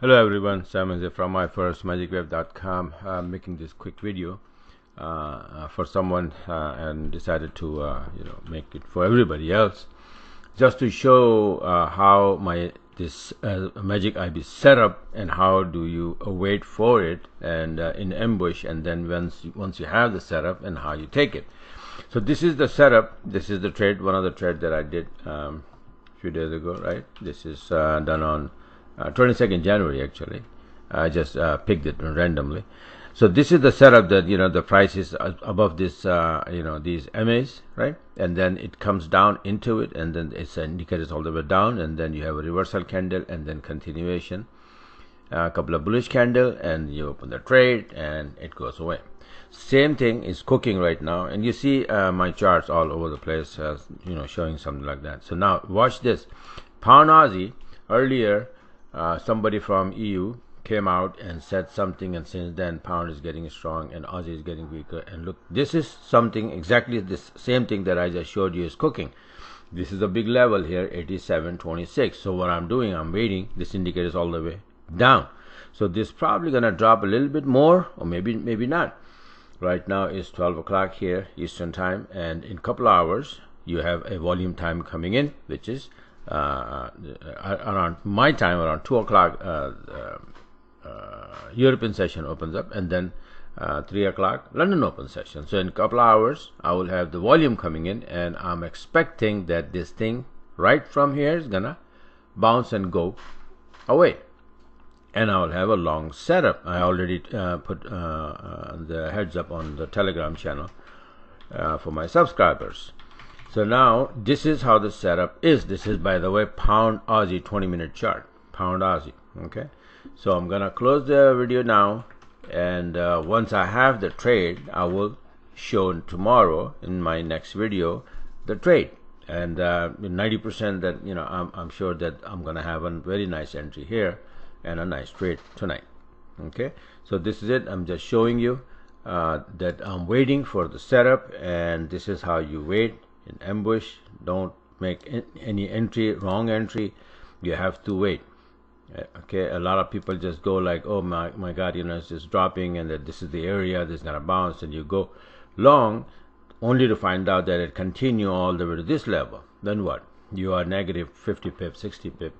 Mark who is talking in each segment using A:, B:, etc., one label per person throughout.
A: Hello everyone, Simon here from myfirstmagicweb.com. I'm making this quick video for someone and decided to make it for everybody else, just to show how this magic IB set up and how do you wait for it and in ambush, and then once you have the setup and how you take it. So this is the setup. This is the trade, one of the trade that I did a few days ago, right? This is done on 22nd January actually. I just picked it randomly. So this is the setup that the price is above this these MAs, right? And then it comes down into it, and then it's indicators all the way down, and then you have a reversal candle and then continuation, a couple of bullish candle, and you open the trade and it goes away. Same thing is cooking right now, and you see my charts all over the place, showing something like that. So now watch this. Pound Aussie earlier. Somebody from EU came out and said something, and since then pound is getting strong and Aussie is getting weaker. And look, this is something exactly this same thing that I just showed you is cooking. This is a big level here, 87.26. So what I'm doing, I'm waiting. This indicator is all the way down, so this probably gonna drop a little bit more, or maybe not. Right now is 12 o'clock here Eastern time, and in a couple hours you have a volume time coming in, which is around my time, around 2 o'clock, European session opens up, and then 3 o'clock London open session. So in a couple of hours I will have the volume coming in, and I'm expecting that this thing right from here is gonna bounce and go away, and I will have a long setup. I already put the heads up on the Telegram channel for my subscribers. So now this is how the setup is. This is, by the way, pound Aussie 20-minute chart, pound Aussie. Okay, so I'm gonna close the video now, and once I have the trade, I will show tomorrow in my next video the trade, and 90% that I'm sure that I'm gonna have a very nice entry here and a nice trade tonight. Okay, so this is it. I'm just showing you that I'm waiting for the setup, and this is how you wait in ambush. Don't make any entry, wrong entry. You have to wait. Okay, a lot of people just go like, oh my god, it's just dropping, and that this is the area, this is gonna bounce, and you go long only to find out that it continue all the way to this level. Then what? You are negative 50 pip, 60 pip.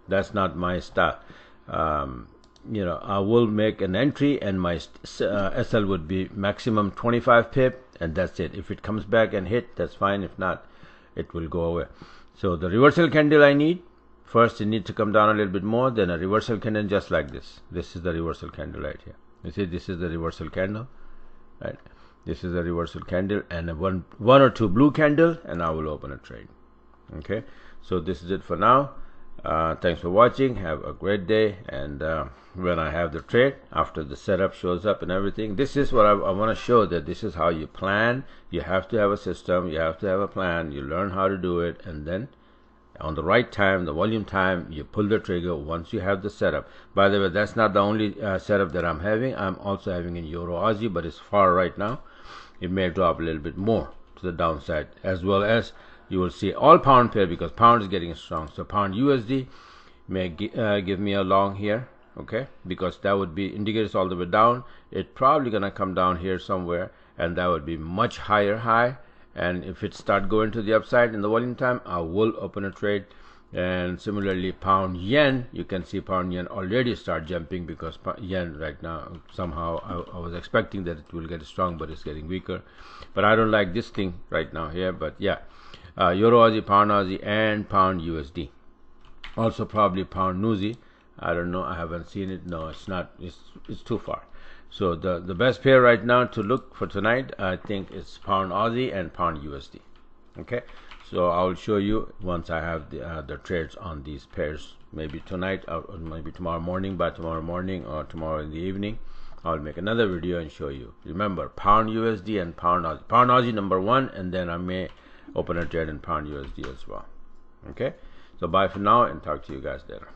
A: That's not my style. I will make an entry, and my SL would be maximum 25 pip, and that's it. If it comes back and hit, that's fine. If not, it will go away. So the reversal candle I need, first it needs to come down a little bit more, then a reversal candle just like this. This is the reversal candle right here. You see, this is the reversal candle, right? This is the reversal candle, and a one or two blue candle, and I will open a trade. Okay, so this is it for now. Thanks for watching. Have a great day, and when I have the trade, after the setup shows up and everything, this is what I want to show, that this is how you plan. You have to have a system, you have to have a plan, you learn how to do it, and then on the right time, the volume time, you pull the trigger once you have the setup. By the way, that's not the only setup that I'm having. I'm also having in Euro Aussie, but it's far right now. It may drop a little bit more to the downside, as well as you will see all pound pair, because pound is getting strong. So pound USD may give me a long here, okay, because that would be indicators all the way down. It probably gonna come down here somewhere, and that would be much higher high. And if it start going to the upside in the volume time, I will open a trade. And similarly, pound yen, you can see pound yen already start jumping, because yen right now somehow I was expecting that it will get strong, but it's getting weaker. But I don't like this thing right now here. But yeah, Euro Aussie, pound Aussie, and pound USD. Also probably pound NUSI. I don't know, I haven't seen it. No, it's not, it's too far. So the best pair right now to look for tonight, I think, is pound Aussie and pound USD. Okay, so I will show you once I have the trades on these pairs, maybe tonight, or maybe tomorrow morning. By tomorrow morning or tomorrow in the evening, I'll make another video and show you. Remember, pound USD and pound Aussie. Pound Aussie number one, and then I may open a trade in pound USD as well. Okay, so bye for now, and talk to you guys later.